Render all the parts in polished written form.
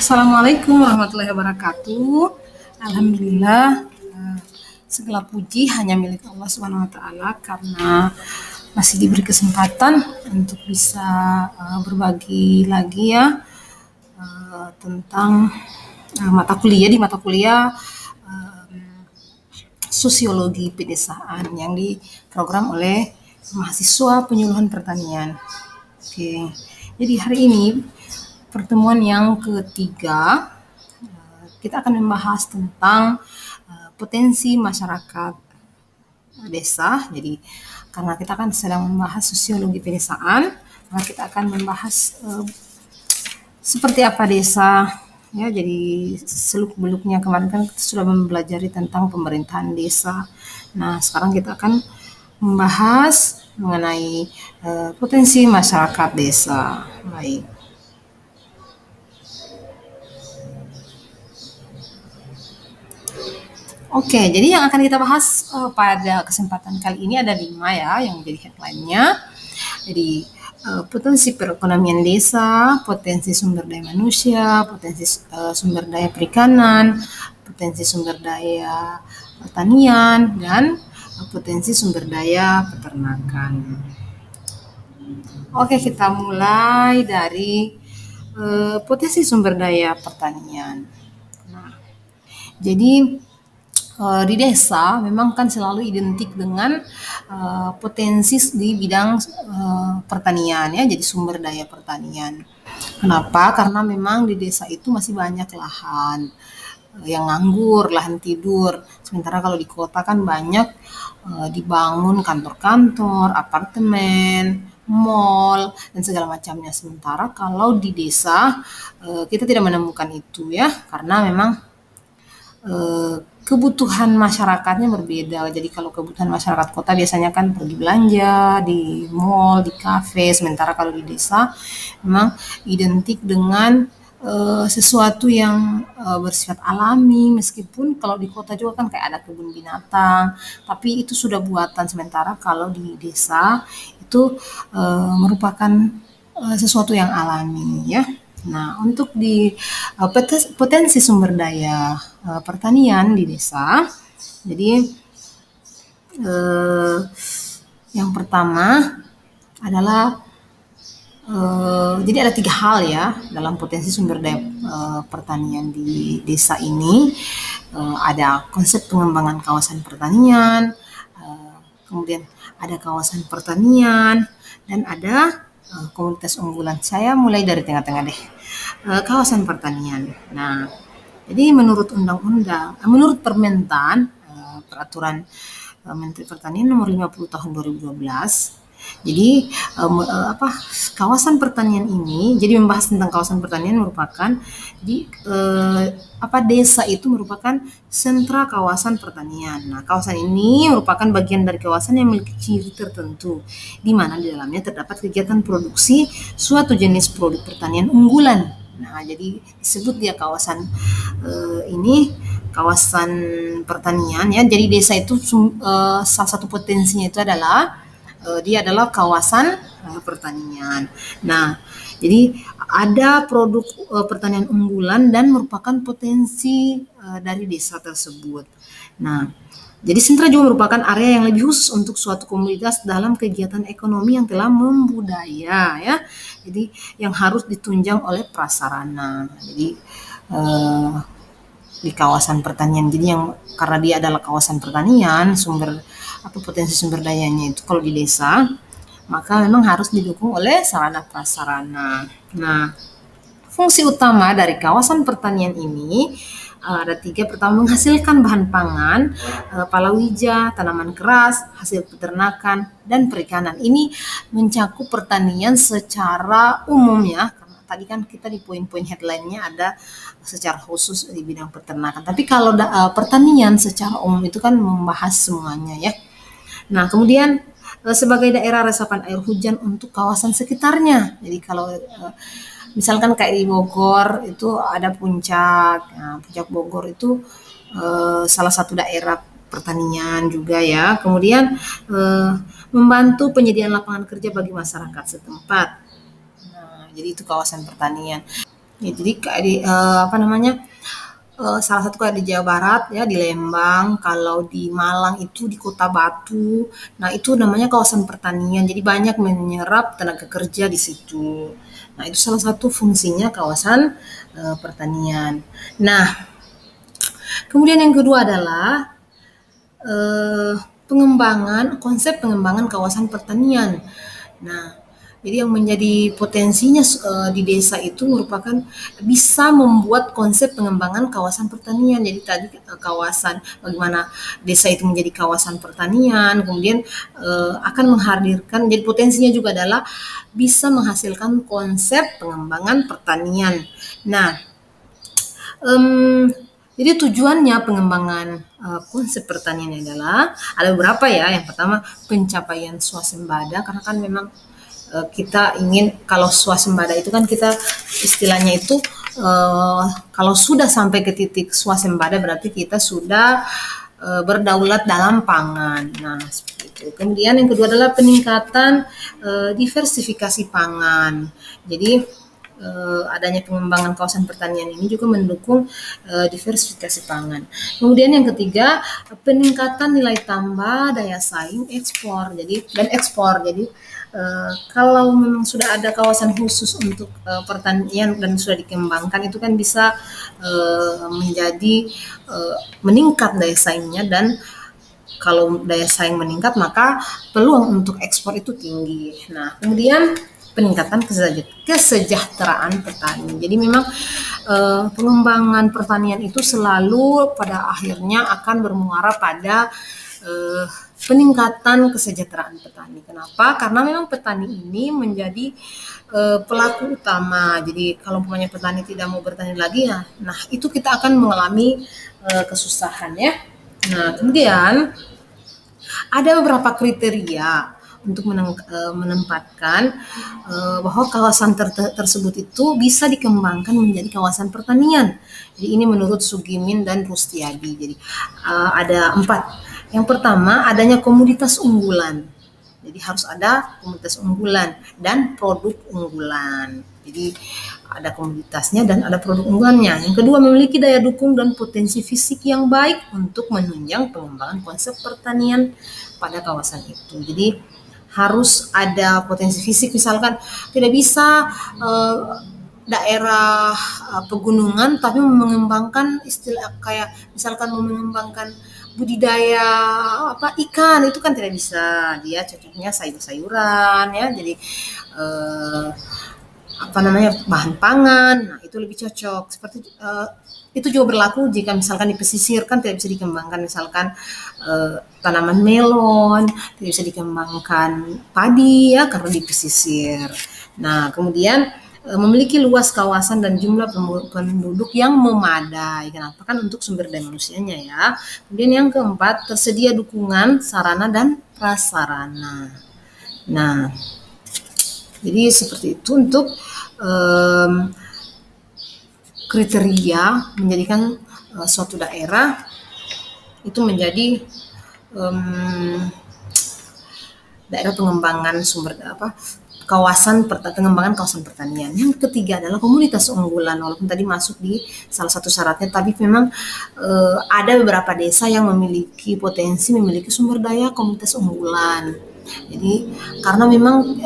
Assalamualaikum warahmatullahi wabarakatuh. Alhamdulillah, segala puji hanya milik Allah Subhanahu wa taala karena masih diberi kesempatan untuk bisa berbagi lagi ya tentang mata kuliah sosiologi pedesaan yang diprogram oleh mahasiswa penyuluhan pertanian. Oke. Jadi hari ini pertemuan yang ketiga, kita akan membahas tentang potensi masyarakat desa. Jadi karena kita kan sedang membahas sosiologi pedesaan, maka kita akan membahas seperti apa desa. Ya, jadi seluk-beluknya kemarin kan kita sudah mempelajari tentang pemerintahan desa. Nah, sekarang kita akan membahas mengenai potensi masyarakat desa. Baik. Oke, jadi yang akan kita bahas pada kesempatan kali ini ada 5 ya yang menjadi headline-nya. Jadi potensi perekonomian desa, potensi sumber daya manusia, potensi sumber daya perikanan, potensi sumber daya pertanian, dan potensi sumber daya peternakan. Oke, kita mulai dari potensi sumber daya pertanian. Nah, jadi di desa memang kan selalu identik dengan potensi di bidang pertanian ya, jadi sumber daya pertanian. Kenapa? Karena memang di desa itu masih banyak lahan yang nganggur, lahan tidur. Sementara kalau di kota kan banyak dibangun kantor-kantor, apartemen, mall, dan segala macamnya. Sementara kalau di desa kita tidak menemukan itu ya, karena memang kebutuhan masyarakatnya berbeda. Jadi kalau kebutuhan masyarakat kota biasanya kan pergi belanja di mall, di kafe, sementara kalau di desa memang identik dengan sesuatu yang bersifat alami, meskipun kalau di kota juga kan kayak ada kebun binatang, tapi itu sudah buatan. Sementara kalau di desa itu merupakan sesuatu yang alami ya. Nah, untuk di potensi sumber daya pertanian di desa, jadi yang pertama adalah jadi ada 3 hal ya dalam potensi sumber daya pertanian di desa ini. Ada konsep pengembangan kawasan pertanian, kemudian ada kawasan pertanian, dan ada komunitas unggulan. Saya mulai dari tengah-tengah deh. Kawasan pertanian. Nah, jadi menurut menurut Permentan, Peraturan Menteri Pertanian Nomor 50 Tahun 2012. Jadi kawasan pertanian ini, jadi membahas tentang kawasan pertanian merupakan desa itu merupakan sentra kawasan pertanian. Nah, kawasan ini merupakan bagian dari kawasan yang memiliki ciri tertentu, di mana di dalamnya terdapat kegiatan produksi suatu jenis produk pertanian unggulan. Nah, jadi disebut dia kawasan ini kawasan pertanian ya. Jadi desa itu salah satu potensinya itu adalah dia adalah kawasan pertanian. Nah, jadi ada produk pertanian unggulan dan merupakan potensi dari desa tersebut. Nah, jadi sentra juga merupakan area yang lebih khusus untuk suatu komunitas dalam kegiatan ekonomi yang telah membudaya ya. Jadi yang harus ditunjang oleh prasarana. Jadi di kawasan pertanian. Jadi yang karena dia adalah kawasan pertanian, potensi sumber dayanya itu kalau di desa, maka memang harus didukung oleh sarana prasarana. Nah, fungsi utama dari kawasan pertanian ini ada 3. Pertama, menghasilkan bahan pangan, palawija, tanaman keras, hasil peternakan, dan perikanan. Ini mencakup pertanian secara umum ya. Tadi kan kita di poin-poin headline-nya ada secara khusus di bidang peternakan. Tapi kalau pertanian secara umum itu kan membahas semuanya ya. Nah, kemudian sebagai daerah resapan air hujan untuk kawasan sekitarnya. Jadi kalau misalkan kayak di Bogor itu ada puncak. Nah, puncak Bogor itu salah satu daerah pertanian juga ya. Kemudian membantu penyediaan lapangan kerja bagi masyarakat setempat. Nah, jadi itu kawasan pertanian. Ya, jadi kayak di apa namanya, salah satu kayak di Jawa Barat ya, di Lembang, kalau di Malang itu di Kota Batu. Nah, itu namanya kawasan pertanian. Jadi banyak menyerap tenaga kerja di situ. Nah, itu salah satu fungsinya kawasan pertanian. Nah, kemudian yang kedua adalah eh, konsep pengembangan kawasan pertanian. Nah, jadi yang menjadi potensinya di desa itu merupakan bisa membuat konsep pengembangan kawasan pertanian. Jadi tadi kawasan bagaimana desa itu menjadi kawasan pertanian, kemudian akan menghadirkan. Jadi potensinya juga adalah bisa menghasilkan konsep pengembangan pertanian. Nah, Mmm, jadi tujuannya pengembangan, konsep pertanian adalah ada beberapa ya. Yang pertama pencapaian swasembada karena kan memang, kita ingin kalau swasembada itu kan kita istilahnya itu, kalau sudah sampai ke titik swasembada berarti kita sudah, berdaulat dalam pangan. Nah, seperti itu. Kemudian yang kedua adalah peningkatan, diversifikasi pangan. Jadi adanya pengembangan kawasan pertanian ini juga mendukung diversifikasi pangan. Kemudian yang ketiga, peningkatan nilai tambah daya saing ekspor. Jadi dan ekspor. Jadi kalau memang sudah ada kawasan khusus untuk pertanian dan sudah dikembangkan itu kan bisa menjadi meningkat daya saingnya, dan kalau daya saing meningkat maka peluang untuk ekspor itu tinggi. Nah, kemudian peningkatan kesejahteraan petani. Jadi memang pengembangan pertanian itu selalu pada akhirnya akan bermuara pada eh, peningkatan kesejahteraan petani. Kenapa? Karena memang petani ini menjadi pelaku utama. Jadi kalau punya petani tidak mau bertani lagi ya, nah itu kita akan mengalami kesusahan ya. Nah, kemudian ada beberapa kriteria untuk menempatkan bahwa kawasan tersebut itu bisa dikembangkan menjadi kawasan pertanian. Jadi ini menurut Sugimin dan Rustiadi. Jadi ada 4. Yang pertama adanya komoditas unggulan. Jadi harus ada komoditas unggulan dan produk unggulan. Jadi ada komoditasnya dan ada produk unggulannya. Yang kedua, memiliki daya dukung dan potensi fisik yang baik untuk menunjang pengembangan konsep pertanian pada kawasan itu. Jadi harus ada potensi fisik, misalkan tidak bisa daerah pegunungan tapi mengembangkan istilah kayak misalkan mengembangkan budidaya ikan, itu kan tidak bisa. Dia cocoknya sayur-sayuran ya, jadi eh, bahan pangan. Nah, itu lebih cocok. Seperti itu juga berlaku jika misalkan di pesisir kan tidak bisa dikembangkan, misalkan tanaman melon, tidak bisa dikembangkan padi ya karena di pesisir. Nah, kemudian memiliki luas kawasan dan jumlah penduduk yang memadai. Kenapa? Kan untuk sumber daya manusianya ya. Kemudian yang keempat, tersedia dukungan sarana dan prasarana. Nah, jadi seperti itu untuk kriteria menjadikan suatu daerah itu menjadi daerah pengembangan pengembangan kawasan pertanian. Yang ketiga adalah komunitas unggulan. Walaupun tadi masuk di salah satu syaratnya, tapi memang ada beberapa desa yang memiliki potensi memiliki sumber daya komunitas unggulan. Jadi karena memang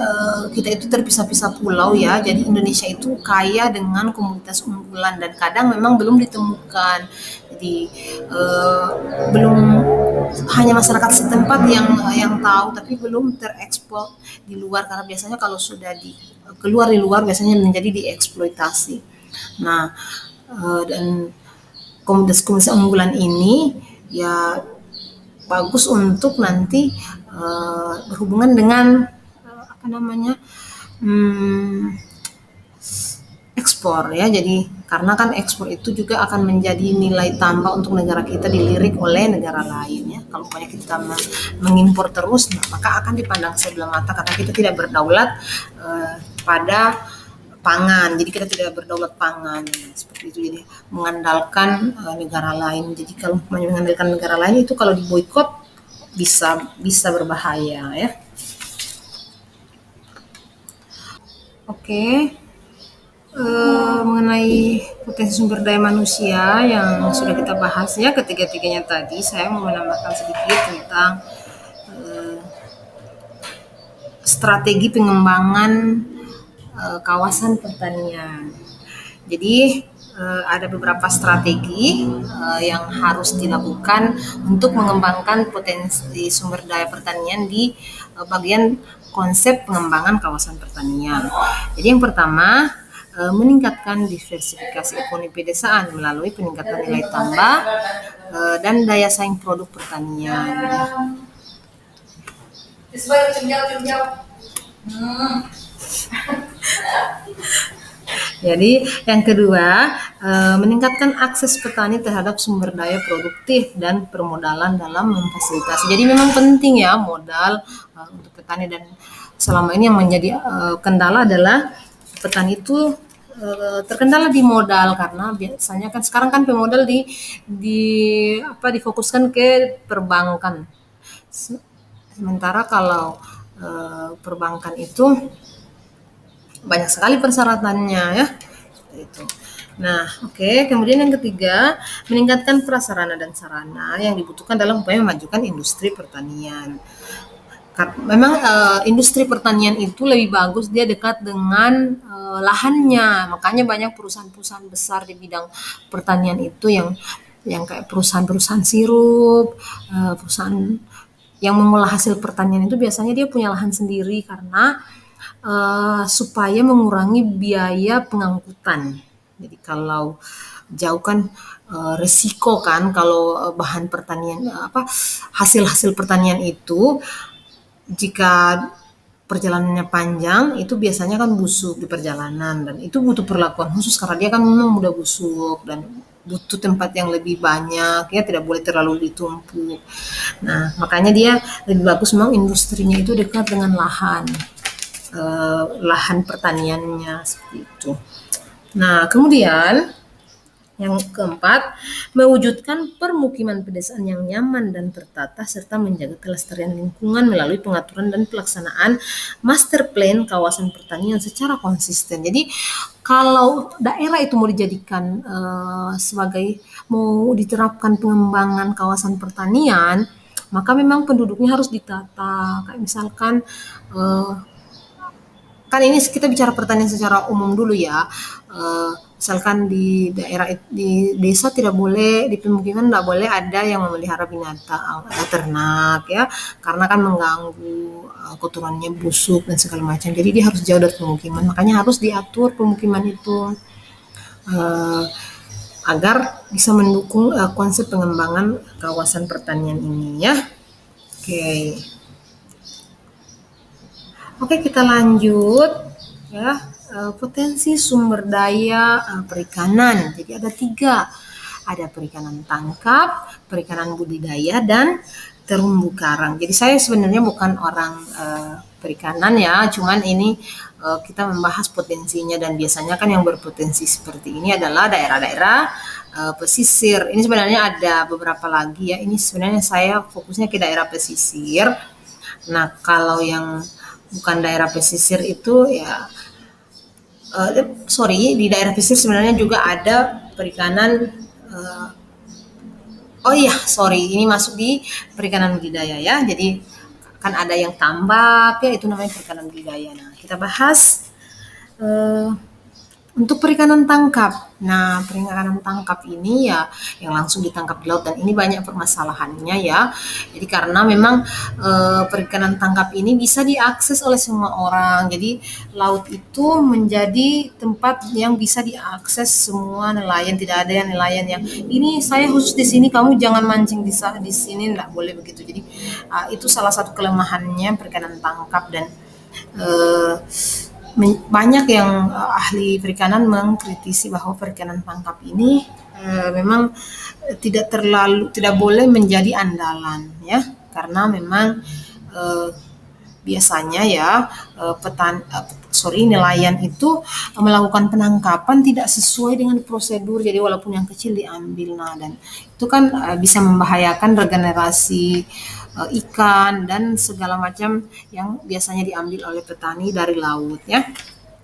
kita itu terpisah-pisah pulau ya, jadi Indonesia itu kaya dengan komunitas unggulan dan kadang memang belum ditemukan. Jadi belum, hanya masyarakat setempat yang tahu, tapi belum terekspor di luar karena biasanya kalau sudah keluar di luar biasanya menjadi dieksploitasi. Nah, dan komunitas-komunitas unggulan ini ya bagus untuk nanti berhubungan dengan ekspor ya. Jadi karena kan ekspor itu juga akan menjadi nilai tambah untuk negara kita, dilirik oleh negara lain ya. Kalau banyak kita mengimpor terus, maka akan dipandang sebelah mata karena kita tidak berdaulat pada pangan. Jadi kita tidak berdaulat pangan seperti itu. Jadi mengandalkan negara lain. Jadi kalau mengandalkan negara lain itu kalau diboikot bisa berbahaya ya. Oke. mengenai potensi sumber daya manusia yang sudah kita bahas ya ketiga-tiganya tadi, saya mau menambahkan sedikit tentang strategi pengembangan kawasan pertanian. Jadi ada beberapa strategi yang harus dilakukan untuk mengembangkan potensi sumber daya pertanian di bagian konsep pengembangan kawasan pertanian. Jadi yang pertama, meningkatkan diversifikasi ekonomi pedesaan melalui peningkatan nilai tambah dan daya saing produk pertanian. Jadi yang kedua, meningkatkan akses petani terhadap sumber daya produktif dan permodalan dalam memfasilitasi. Jadi memang penting ya modal untuk petani, dan selama ini yang menjadi kendala adalah petani itu terkendala di modal, karena biasanya kan sekarang kan pemodal difokuskan ke perbankan. Sementara kalau perbankan itu banyak sekali persyaratannya ya. Itu. Nah, oke. Kemudian yang ketiga, meningkatkan prasarana dan sarana yang dibutuhkan dalam upaya memajukan industri pertanian. Memang industri pertanian itu lebih bagus dia dekat dengan lahannya. Makanya banyak perusahaan-perusahaan besar di bidang pertanian itu yang kayak perusahaan-perusahaan sirup, perusahaan yang mengolah hasil pertanian itu biasanya dia punya lahan sendiri karena supaya mengurangi biaya pengangkutan. Jadi kalau jauh kan resiko kan kalau bahan pertanian hasil-hasil pertanian itu jika perjalanannya panjang itu biasanya kan busuk di perjalanan, dan itu butuh perlakuan khusus karena dia kan memang mudah busuk dan butuh tempat yang lebih banyak ya, tidak boleh terlalu ditumpuk. Nah makanya dia lebih bagus memang industrinya itu dekat dengan lahan pertaniannya seperti itu. Nah kemudian yang keempat, mewujudkan permukiman pedesaan yang nyaman dan tertata serta menjaga kelestarian lingkungan melalui pengaturan dan pelaksanaan master plan kawasan pertanian secara konsisten. Jadi kalau daerah itu mau dijadikan mau diterapkan pengembangan kawasan pertanian, maka memang penduduknya harus ditata. Kayak misalkan kan ini kita bicara pertanian secara umum dulu ya. Misalkan di daerah di desa tidak boleh, di pemukiman tidak boleh ada yang memelihara binatang ternak ya, karena kan mengganggu kotorannya busuk dan segala macam. Jadi dia harus jauh dari pemukiman. Makanya harus diatur pemukiman itu agar bisa mendukung konsep pengembangan kawasan pertanian ini ya. Oke, kita lanjut ya. Potensi sumber daya perikanan. Jadi ada 3. Ada perikanan tangkap, perikanan budidaya, dan terumbu karang. Jadi saya sebenarnya bukan orang perikanan ya, cuman ini kita membahas potensinya, dan biasanya kan yang berpotensi seperti ini adalah daerah-daerah pesisir. Ini sebenarnya ada beberapa lagi ya. Ini sebenarnya saya fokusnya ke daerah pesisir. Nah, kalau yang bukan daerah pesisir itu ya di daerah pesisir sebenarnya juga ada perikanan ini masuk di perikanan budidaya ya. Jadi kan ada yang tambak ya, itu namanya perikanan budidaya. Nah, kita bahas untuk perikanan tangkap. Nah, perikanan tangkap ini ya yang langsung ditangkap di laut, dan ini banyak permasalahannya ya. Jadi karena memang perikanan tangkap ini bisa diakses oleh semua orang. Jadi laut itu menjadi tempat yang bisa diakses semua nelayan. Tidak ada yang nelayan yang ini saya khusus di sini, kamu jangan mancing di sini, enggak boleh begitu. Jadi itu salah satu kelemahannya perikanan tangkap, dan banyak yang ahli perikanan mengkritisi bahwa perikanan tangkap ini memang tidak boleh menjadi andalan ya, karena memang biasanya ya nelayan itu melakukan penangkapan tidak sesuai dengan prosedur, jadi walaupun yang kecil diambil. Nah, dan itu kan bisa membahayakan regenerasi ikan dan segala macam yang biasanya diambil oleh petani dari laut ya.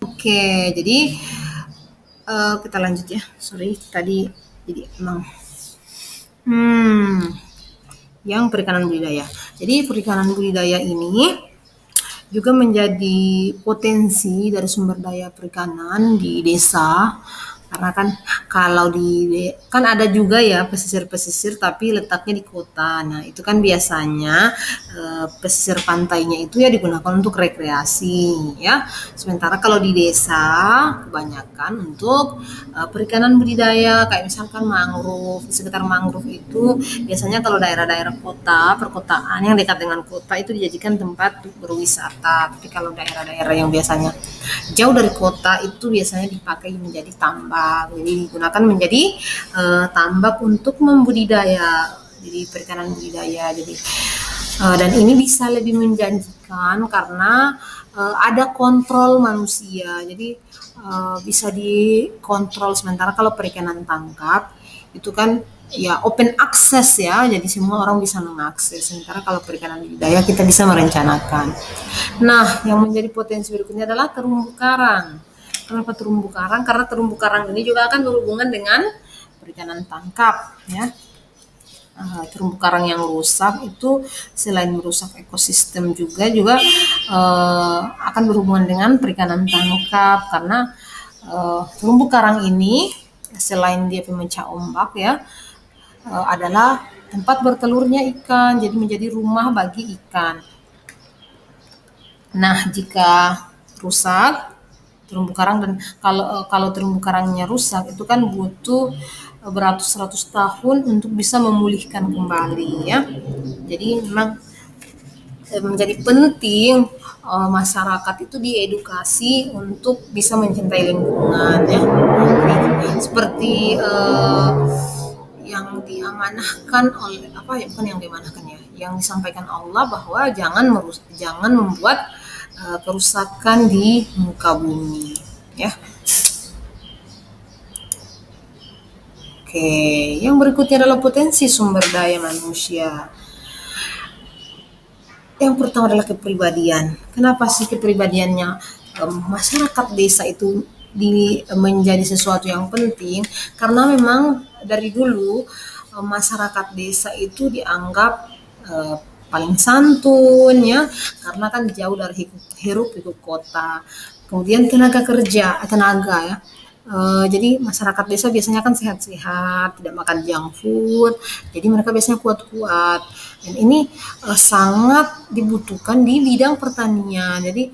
Oke, jadi Kita lanjut ya. Sorry, tadi jadi emang hmm, yang perikanan budidaya. Jadi perikanan budidaya ini juga menjadi potensi dari sumber daya perikanan di desa, karena kan kalau kan ada juga ya pesisir-pesisir tapi letaknya di kota. Nah, itu kan biasanya pesisir pantainya itu ya digunakan untuk rekreasi ya. Sementara kalau di desa kebanyakan untuk perikanan budidaya, kayak misalkan mangrove. Di sekitar mangrove itu biasanya kalau daerah-daerah kota, perkotaan yang dekat dengan kota itu dijadikan tempat berwisata. Tapi kalau daerah-daerah yang biasanya jauh dari kota itu biasanya dipakai menjadi tambak. Jadi digunakan menjadi tambak untuk membudidaya. Jadi perikanan budidaya. Jadi dan ini bisa lebih menjanjikan karena ada kontrol manusia. Jadi bisa dikontrol. Sementara kalau perikanan tangkap itu kan ya open access ya, jadi semua orang bisa mengakses. Sementara kalau perikanan budidaya kita bisa merencanakan. Nah, yang menjadi potensi berikutnya adalah terumbu karang. Kenapa terumbu karang? Karena terumbu karang ini juga akan berhubungan dengan perikanan tangkap ya. Terumbu karang yang rusak itu selain merusak ekosistem juga akan berhubungan dengan perikanan tangkap, karena terumbu karang ini selain dia pemecah ombak ya, adalah tempat bertelurnya ikan, jadi menjadi rumah bagi ikan. Nah, jika rusak terumbu karang, dan kalau terumbu karangnya rusak itu kan butuh beratus-ratus tahun untuk bisa memulihkan kembali ya. Jadi memang menjadi penting masyarakat itu diedukasi untuk bisa mencintai lingkungan ya. Seperti yang diamanahkan oleh bukan yang diamanahkan ya, yang disampaikan Allah bahwa jangan membuat kerusakan di muka bumi ya. Oke, yang berikutnya adalah potensi sumber daya manusia. Yang pertama adalah kepribadian. Kenapa sih kepribadiannya masyarakat desa itu menjadi sesuatu yang penting? Karena memang dari dulu masyarakat desa itu dianggap paling santun ya, karena kan jauh dari hiruk pikuk kota. Kemudian tenaga ya. Jadi masyarakat desa biasanya kan sehat-sehat, tidak makan junk food, jadi mereka biasanya kuat-kuat. Dan ini sangat dibutuhkan di bidang pertanian. Jadi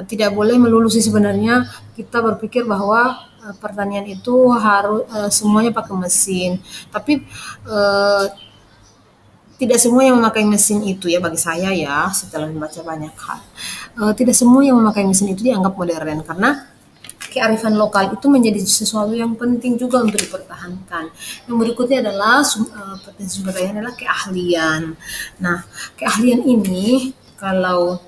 tidak boleh melulu sih sebenarnya kita berpikir bahwa pertanian itu harus semuanya pakai mesin. Tapi tidak semua yang memakai mesin itu ya, bagi saya ya, setelah membaca banyak hal. Tidak semua yang memakai mesin itu dianggap modern, karena kearifan lokal itu menjadi sesuatu yang penting juga untuk dipertahankan. Yang berikutnya adalah potensi sumber daya adalah keahlian. Nah, keahlian ini kalau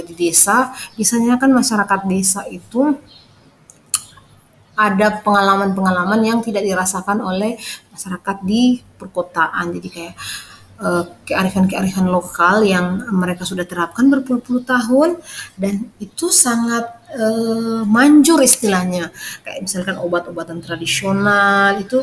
di desa biasanya kan masyarakat desa itu ada pengalaman-pengalaman yang tidak dirasakan oleh masyarakat di perkotaan. Jadi kayak kearifan-kearifan lokal yang mereka sudah terapkan berpuluh-puluh tahun, dan itu sangat manjur istilahnya. Kayak misalkan obat-obatan tradisional itu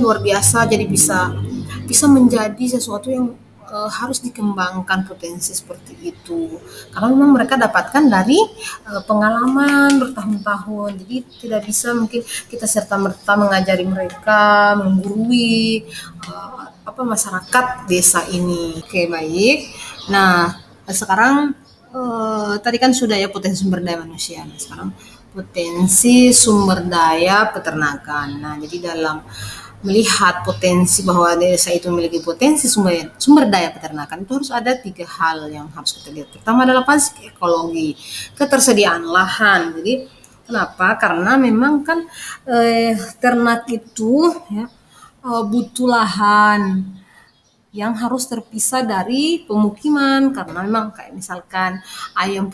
luar biasa, jadi bisa menjadi sesuatu yang harus dikembangkan potensi seperti itu, karena memang mereka dapatkan dari pengalaman bertahun-tahun. Jadi tidak bisa mungkin kita serta-merta mengajari mereka, menggurui masyarakat desa ini. Oke, baik. Nah, sekarang tadi kan sudah ya potensi sumber daya manusia. Nah, sekarang potensi sumber daya peternakan. Nah, jadi dalam melihat potensi bahwa desa itu memiliki potensi sumber daya peternakan, itu harus ada 3 hal yang harus kita lihat. Pertama adalah pasti ekologi, ketersediaan lahan. Jadi kenapa? Karena memang kan ternak itu ya, butuh lahan yang harus terpisah dari pemukiman, karena memang kayak misalkan ayam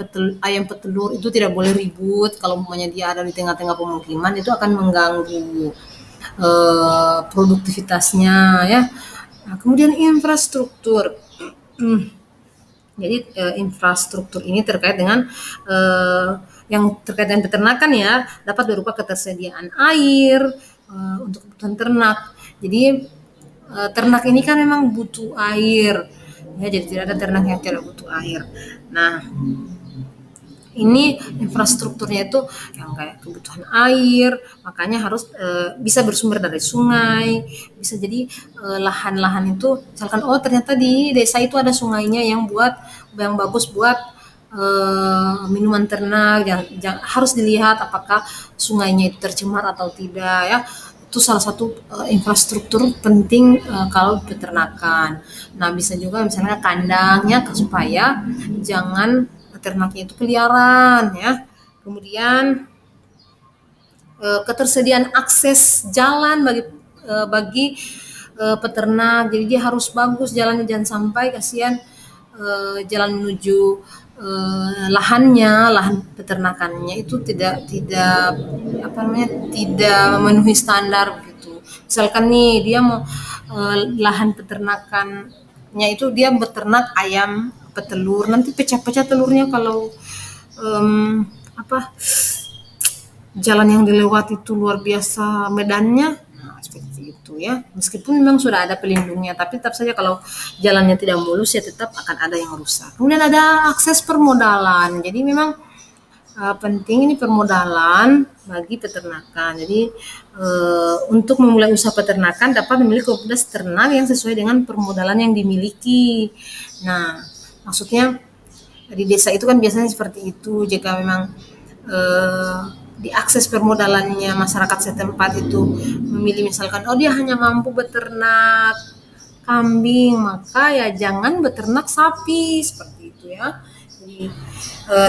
petelur itu tidak boleh ribut. Kalau umpamanya dia ada di tengah-tengah pemukiman, itu akan mengganggu produktivitasnya ya. Nah, kemudian infrastruktur. Jadi infrastruktur ini terkait dengan yang terkait dengan peternakan ya, dapat berupa ketersediaan air untuk kebutuhan ternak. Jadi ternak ini kan memang butuh air, ya, jadi tidak ada ternak yang tidak butuh air. Nah, ini infrastrukturnya itu yang kayak kebutuhan air, makanya harus bisa bersumber dari sungai, bisa jadi lahan-lahan itu misalkan ternyata di desa itu ada sungainya yang bagus buat minuman ternak, harus dilihat apakah sungainya itu tercemar atau tidak ya. Itu salah satu infrastruktur penting kalau peternakan. Nah, bisa juga misalnya kandangnya supaya jangan ternaknya itu peliharaan ya. Kemudian ketersediaan akses jalan bagi peternak. Jadi dia harus bagus jalannya, jangan sampai kasihan jalan menuju lahan peternakannya itu tidak memenuhi standar begitu. Misalkan nih dia mau lahan peternakannya itu dia beternak ayam petelur, nanti pecah-pecah telurnya kalau jalan yang dilewati itu luar biasa medannya. Nah, seperti itu ya. Meskipun memang sudah ada pelindungnya, tapi tetap saja kalau jalannya tidak mulus ya tetap akan ada yang rusak. Kemudian ada akses permodalan. Jadi memang penting ini permodalan bagi peternakan. Jadi untuk memulai usaha peternakan dapat memiliki komoditas ternak yang sesuai dengan permodalan yang dimiliki. Nah, maksudnya di desa itu kan biasanya seperti itu. Jika memang diakses permodalannya masyarakat setempat itu memilih misalkan dia hanya mampu beternak kambing, maka ya jangan beternak sapi seperti itu ya. Jadi,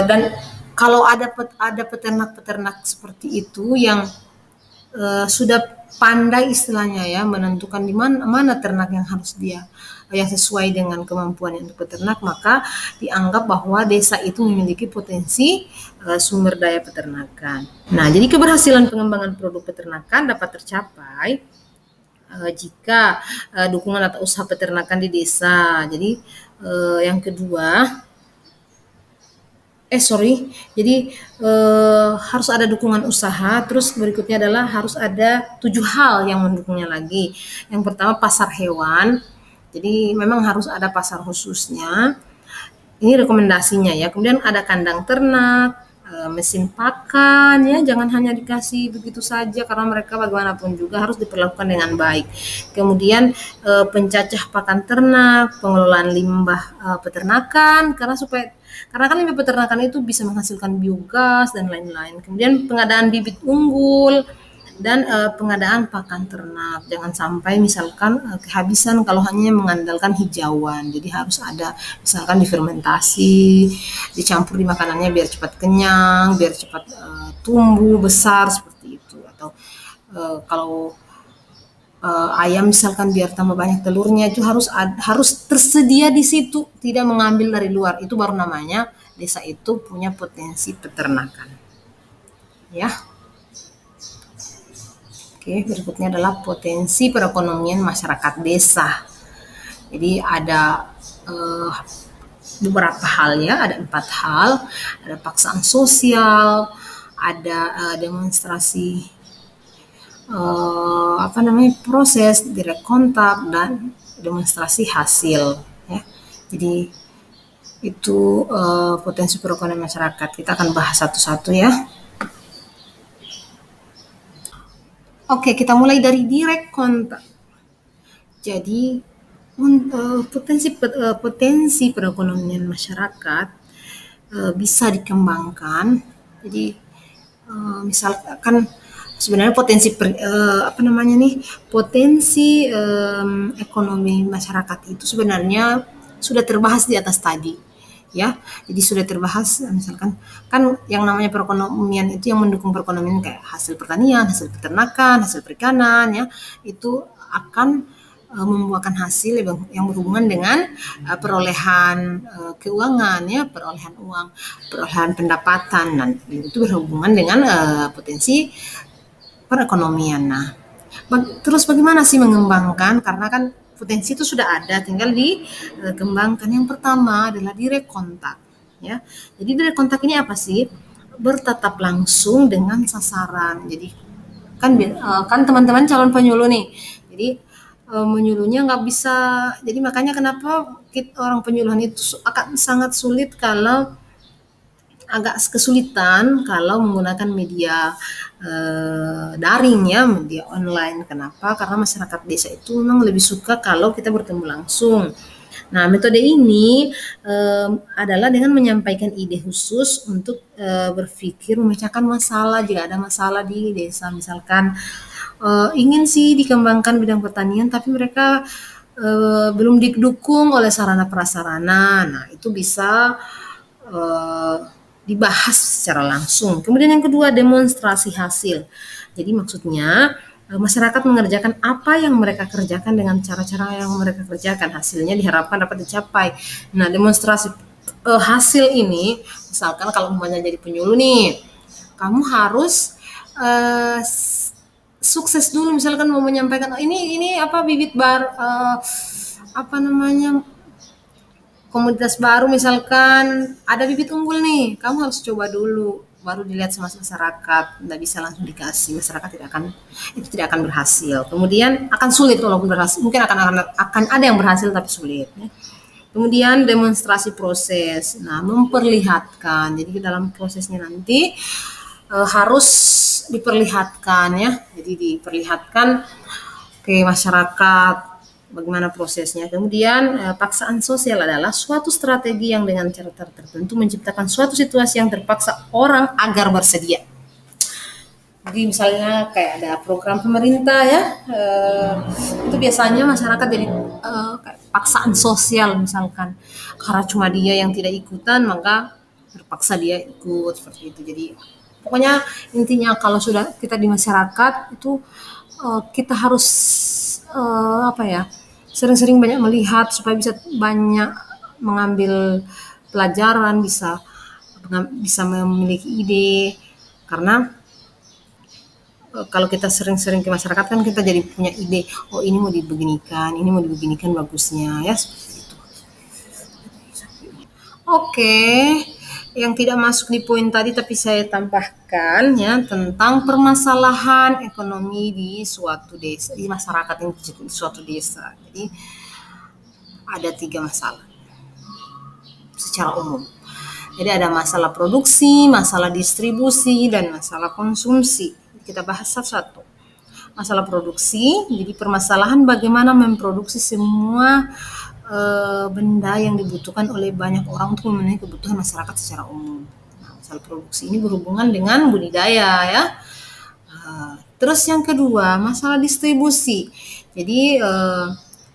dan kalau ada peternak-peternak seperti itu yang sudah pandai istilahnya ya menentukan di mana ternak yang harus yang sesuai dengan kemampuan untuk peternak, maka dianggap bahwa desa itu memiliki potensi sumber daya peternakan. Nah, jadi keberhasilan pengembangan produk peternakan dapat tercapai jika dukungan atau usaha peternakan di desa. Jadi yang kedua, harus ada dukungan usaha. Terus berikutnya adalah harus ada 7 hal yang mendukungnya lagi. Yang pertama pasar hewan. Jadi memang harus ada pasar khususnya. Ini rekomendasinya ya. Kemudian ada kandang ternak, mesin pakan ya, jangan hanya dikasih begitu saja karena mereka bagaimanapun juga harus diperlakukan dengan baik. Kemudian pencacah pakan ternak, pengelolaan limbah peternakan karena kan limbah peternakan itu bisa menghasilkan biogas dan lain-lain. Kemudian pengadaan bibit unggul dan pengadaan pakan ternak. Jangan sampai misalkan kehabisan kalau hanya mengandalkan hijauan. Jadi harus ada misalkan difermentasi, dicampur di makanannya biar cepat kenyang, biar cepat tumbuh besar seperti itu. Atau kalau ayam misalkan biar tambah banyak telurnya, itu harus tersedia di situ, tidak mengambil dari luar. Itu baru namanya desa itu punya potensi peternakan. Ya. Oke, berikutnya adalah potensi perekonomian masyarakat desa. Jadi ada beberapa hal ya, ada 4 hal. Ada paksaan sosial, ada demonstrasi proses direct kontak dan demonstrasi hasil ya. Jadi itu potensi perekonomian masyarakat. Kita akan bahas satu-satu ya. Oke, kita mulai dari direct kontak. Jadi potensi perekonomian masyarakat bisa dikembangkan. Jadi misalkan sebenarnya potensi ekonomi masyarakat itu sebenarnya sudah terbahas di atas tadi. Ya, jadi sudah terbahas misalkan kan yang namanya perekonomian itu yang mendukung perekonomian kayak hasil pertanian, hasil peternakan, hasil perikanan ya, itu akan membuahkan hasil yang berhubungan dengan perolehan keuangan ya, perolehan uang, perolehan pendapatan, dan itu berhubungan dengan potensi perekonomian. Nah, terus bagaimana sih mengembangkan? Karena kan potensi itu sudah ada, tinggal dikembangkan. Yang pertama adalah direct kontak ya. Jadi direct kontak ini apa sih? bertatap langsung dengan sasaran. Jadi kan teman-teman calon penyuluh nih. Jadi menyuluhnya nggak bisa. Jadi makanya kenapa orang penyuluhan itu akan sangat sulit kalau agak kesulitan kalau menggunakan media daring ya, media online. Kenapa? Karena masyarakat desa itu memang lebih suka kalau kita bertemu langsung. Nah, metode ini adalah dengan menyampaikan ide khusus untuk berpikir memecahkan masalah jika ada masalah di desa. Misalkan ingin sih dikembangkan bidang pertanian, tapi mereka belum didukung oleh sarana prasarana. Nah, itu bisa dibahas secara langsung. Kemudian yang kedua, demonstrasi hasil. Jadi maksudnya masyarakat mengerjakan apa yang mereka kerjakan dengan cara-cara yang mereka kerjakan. Hasilnya diharapkan dapat dicapai. Nah, demonstrasi hasil ini, misalkan kalau umpamanya jadi penyuluh nih, kamu harus sukses dulu. Misalkan mau menyampaikan ini apa bibit apa namanya komunitas baru, misalkan ada bibit unggul nih, kamu harus coba dulu, baru dilihat sama masyarakat. Nggak bisa langsung dikasih, masyarakat tidak akan berhasil. Kemudian akan sulit walaupun berhasil, mungkin akan ada yang berhasil tapi sulit. Ya. Kemudian demonstrasi proses, nah memperlihatkan. Jadi dalam prosesnya nanti harus diperlihatkan ya, jadi diperlihatkan ke masyarakat bagaimana prosesnya. Kemudian paksaan sosial adalah suatu strategi yang dengan cara tertentu menciptakan suatu situasi yang terpaksa orang agar bersedia. Jadi misalnya kayak ada program pemerintah ya, itu biasanya masyarakat jadi kayak paksaan sosial misalkan, karena cuma dia yang tidak ikutan maka terpaksa dia ikut seperti itu. Jadi pokoknya intinya kalau sudah kita di masyarakat itu kita harus sering-sering banyak melihat supaya bisa banyak mengambil pelajaran, bisa memiliki ide. Karena kalau kita sering-sering ke masyarakat kan kita jadi punya ide, oh ini mau dibeginikan bagusnya ya, seperti itu. Oke. Yang tidak masuk di poin tadi tapi saya tambahkan ya tentang permasalahan ekonomi di suatu desa, di masyarakat yang di suatu desa. Jadi ada 3 masalah secara umum. Jadi ada masalah produksi, masalah distribusi, dan masalah konsumsi. Kita bahas satu-satu. Masalah produksi, jadi permasalahan bagaimana memproduksi semua benda yang dibutuhkan oleh banyak orang untuk memenuhi kebutuhan masyarakat secara umum. Nah, masalah produksi ini berhubungan dengan budidaya ya. Terus yang kedua, masalah distribusi. Jadi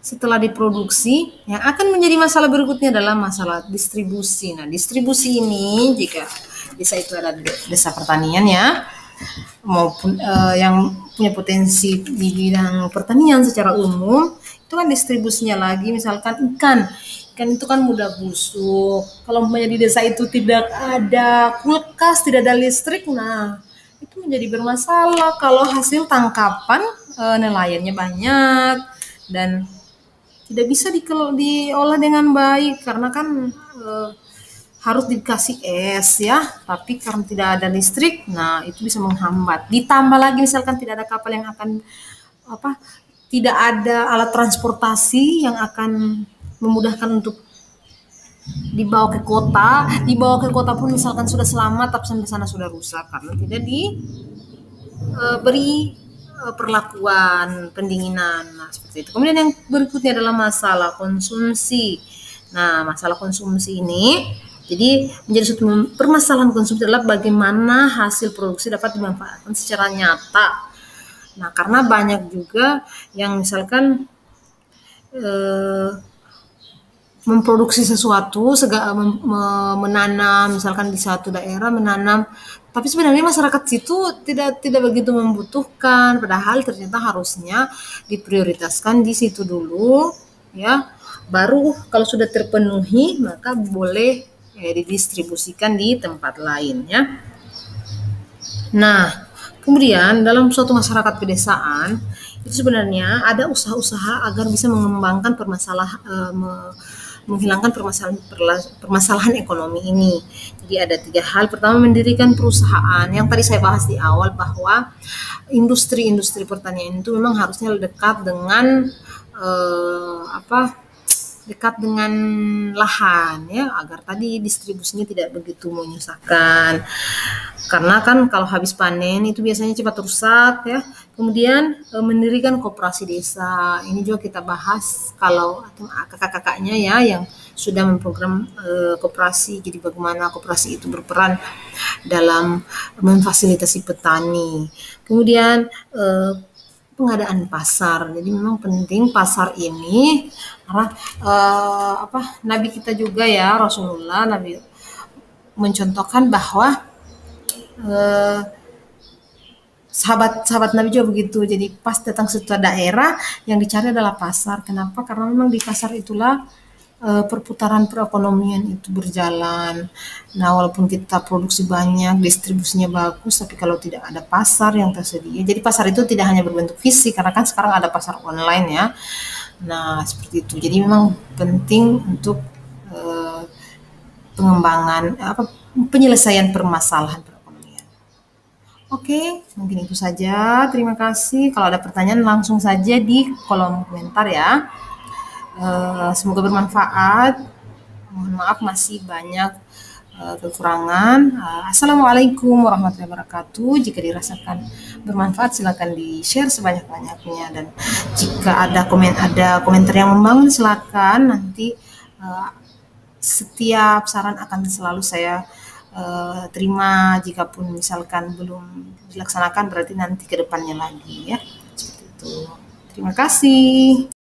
setelah diproduksi, yang akan menjadi masalah berikutnya adalah masalah distribusi. Nah, distribusi ini jika desa itu ada desa pertanian ya, maupun yang punya potensi di bidang pertanian secara umum, itu kan distribusinya lagi, misalkan ikan itu kan mudah busuk. Kalau umpamanya di desa itu tidak ada kulkas, tidak ada listrik, nah itu menjadi bermasalah kalau hasil tangkapan nelayannya banyak dan tidak bisa diolah dengan baik karena kan harus dikasih es ya, tapi karena tidak ada listrik, nah itu bisa menghambat. Ditambah lagi misalkan tidak ada kapal yang akan tidak ada alat transportasi yang akan memudahkan untuk dibawa ke kota pun misalkan sudah selamat tapi sampai sana sudah rusak karena tidak diberi perlakuan pendinginan. Nah, seperti itu. Kemudian yang berikutnya adalah masalah konsumsi. Nah, masalah konsumsi ini jadi menjadi suatu permasalahan konsumsi adalah bagaimana hasil produksi dapat dimanfaatkan secara nyata. Nah, karena banyak juga yang misalkan memproduksi sesuatu, menanam misalkan di satu daerah menanam, tapi sebenarnya masyarakat situ tidak begitu membutuhkan, padahal ternyata harusnya diprioritaskan di situ dulu, ya. Baru kalau sudah terpenuhi maka boleh didistribusikan di tempat lain, ya. Nah, kemudian dalam suatu masyarakat pedesaan itu sebenarnya ada usaha-usaha agar bisa mengembangkan menghilangkan permasalahan ekonomi ini. Jadi ada 3 hal. Pertama, mendirikan perusahaan. Yang tadi saya bahas di awal bahwa industri-industri pertanian itu memang harusnya dekat dengan dekat dengan lahan ya, agar tadi distribusinya tidak begitu menyusahkan. Karena kan kalau habis panen itu biasanya cepat rusak ya. Kemudian mendirikan koperasi desa. Ini juga kita bahas kalau kakak-kakaknya ya yang sudah memprogram koperasi. Jadi bagaimana koperasi itu berperan dalam memfasilitasi petani. Kemudian pengadaan pasar. Jadi memang penting pasar ini karena Nabi kita juga ya Rasulullah Nabi mencontohkan bahwa sahabat Nabi juga begitu. Jadi pas datang suatu daerah yang dicari adalah pasar. Kenapa? Karena memang di pasar itulah perputaran perekonomian itu berjalan. Nah, walaupun kita produksi banyak, distribusinya bagus, tapi kalau tidak ada pasar yang tersedia. Jadi pasar itu tidak hanya berbentuk fisik, karena kan sekarang ada pasar online ya. Nah, seperti itu. Jadi memang penting untuk pengembangan penyelesaian permasalahan perekonomian. Oke, mungkin itu saja. Terima kasih. Kalau ada pertanyaan langsung saja di kolom komentar ya. Semoga bermanfaat. Mohon maaf masih banyak kekurangan. Assalamualaikum warahmatullahi wabarakatuh. Jika dirasakan bermanfaat silakan di-share sebanyak-banyaknya, dan jika ada komentar yang membangun silakan. Nanti setiap saran akan selalu saya terima. Jikapun misalkan belum dilaksanakan berarti nanti ke depannya lagi ya. Seperti itu. Terima kasih.